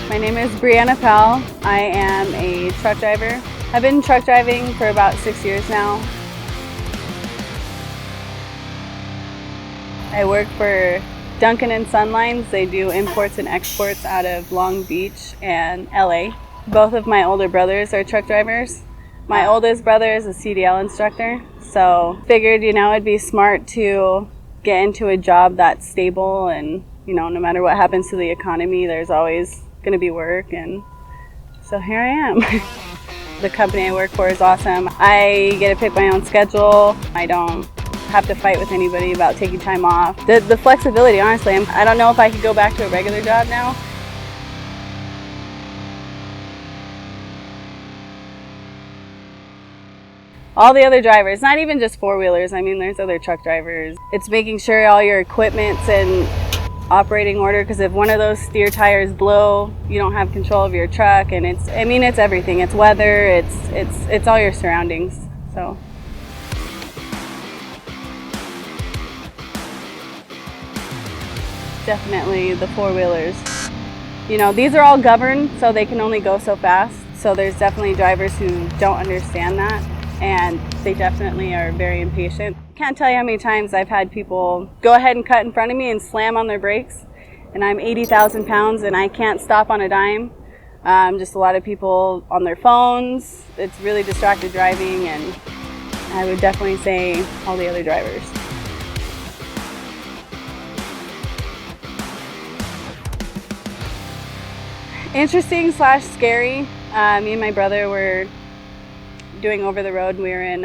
My name is Brianna Powell. I am a truck driver. I've been truck driving for about 6 years now. I work for Duncan Son Lines. They do imports and exports out of Long Beach and LA. Both of my older brothers are truck drivers. My oldest brother is a CDL instructor, so figured, it'd be smart to get into a job that's stable and, no matter what happens to the economy, there's always going to be work, and so here I am. The company I work for is awesome. I get to pick my own schedule. I don't have to fight with anybody about taking time off. The flexibility, honestly, I don't know if I could go back to a regular job now. All the other drivers, not even just four-wheelers, there's other truck drivers. It's making sure all your equipment's in operating order, because if one of those steer tires blow, you don't have control of your truck, and it's everything. It's weather, it's all your surroundings. So definitely the four-wheelers. These are all governed, so they can only go so fast. So there's definitely drivers who don't understand that, and they definitely are very impatient. Can't tell you how many times I've had people go ahead and cut in front of me and slam on their brakes, and I'm 80,000 pounds and I can't stop on a dime. Just a lot of people on their phones. It's really distracted driving, and I would definitely say all the other drivers. Interesting / scary. Me and my brother were doing over the road. We were in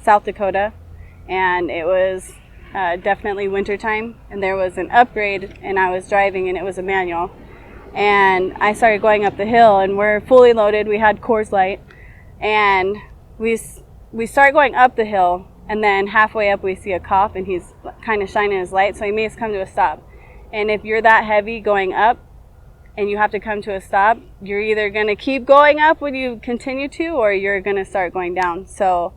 South Dakota, and it was definitely wintertime, and there was an upgrade, and I was driving, and it was a manual, and I started going up the hill, and we're fully loaded. We had Coors Light, and we start going up the hill, and then halfway up we see a cop, and he's kind of shining his light, so he makes us come to a stop. And if you're that heavy going up and you have to come to a stop, you're either going to keep going up when you continue to, or you're going to start going down. So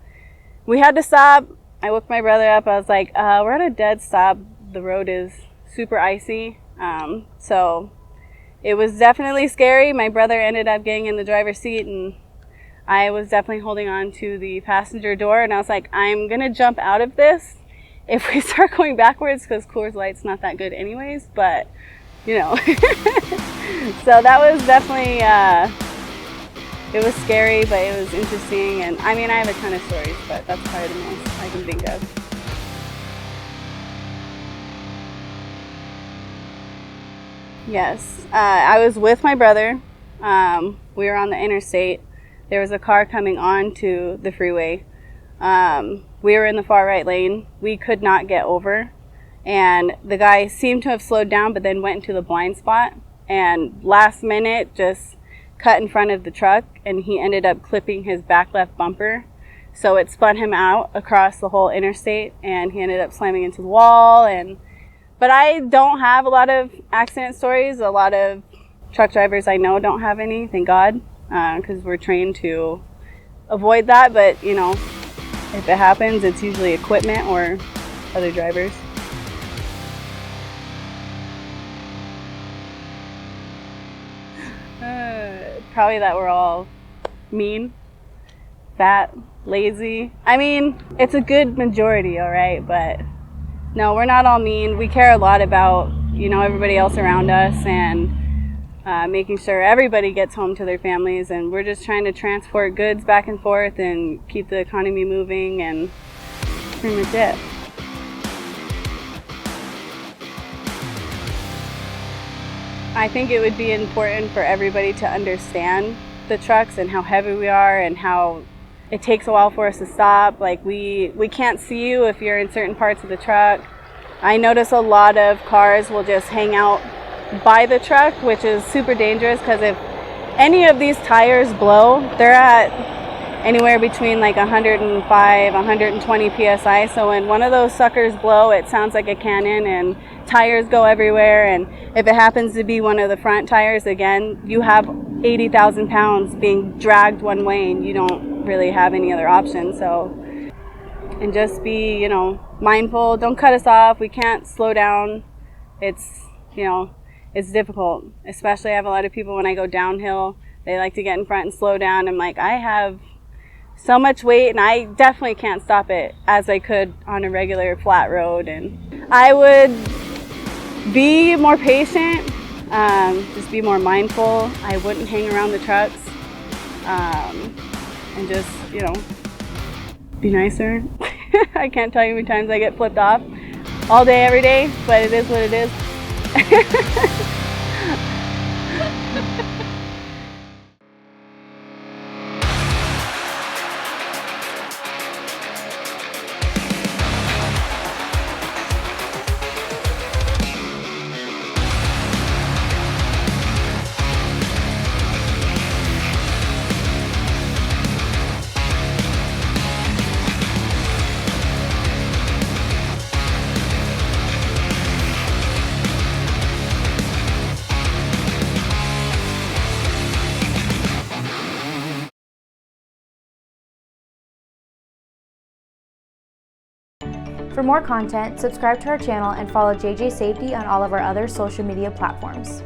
we had to stop. I woke my brother up. I was like, we're at a dead stop. The road is super icy. So it was definitely scary. My brother ended up getting in the driver's seat, and I was definitely holding on to the passenger door. And I was like, I'm going to jump out of this if we start going backwards, because Coors Light's not that good anyways. But, so that was definitely, it was scary, but it was interesting. And I have a ton of stories, but that's probably the most I can think of. Yes, I was with my brother. We were on the interstate. There was a car coming onto the freeway. We were in the far right lane. We could not get over. And the guy seemed to have slowed down, but then went into the blind spot. And last minute, just cut in front of the truck, and he ended up clipping his back left bumper. So it spun him out across the whole interstate, and he ended up slamming into the wall. But I don't have a lot of accident stories. A lot of truck drivers I know don't have any, thank God, because we're trained to avoid that. But, if it happens, it's usually equipment or other drivers. Probably that we're all mean, fat, lazy. It's a good majority, all right, but no, we're not all mean. We care a lot about, everybody else around us, and making sure everybody gets home to their families, and we're just trying to transport goods back and forth and keep the economy moving, and that's pretty much it. I think it would be important for everybody to understand the trucks and how heavy we are, and how it takes a while for us to stop. Like we can't see you if you're in certain parts of the truck. I notice a lot of cars will just hang out by the truck, which is super dangerous, because if any of these tires blow, they're at anywhere between like 105, 120 PSI. So when one of those suckers blow, it sounds like a cannon, and tires go everywhere. And if it happens to be one of the front tires, again, you have 80,000 pounds being dragged one way, and you don't really have any other option. So, and just be, mindful. Don't cut us off. We can't slow down. It's, it's difficult. Especially I have a lot of people when I go downhill, they like to get in front and slow down. I'm like, I have so much weight and I definitely can't stop it as I could on a regular flat road. And I would be more patient, just be more mindful. I wouldn't hang around the trucks, and just, be nicer. I can't tell you how many times I get flipped off all day, every day, but it is what it is. For more content, subscribe to our channel and follow JJ Safety on all of our other social media platforms.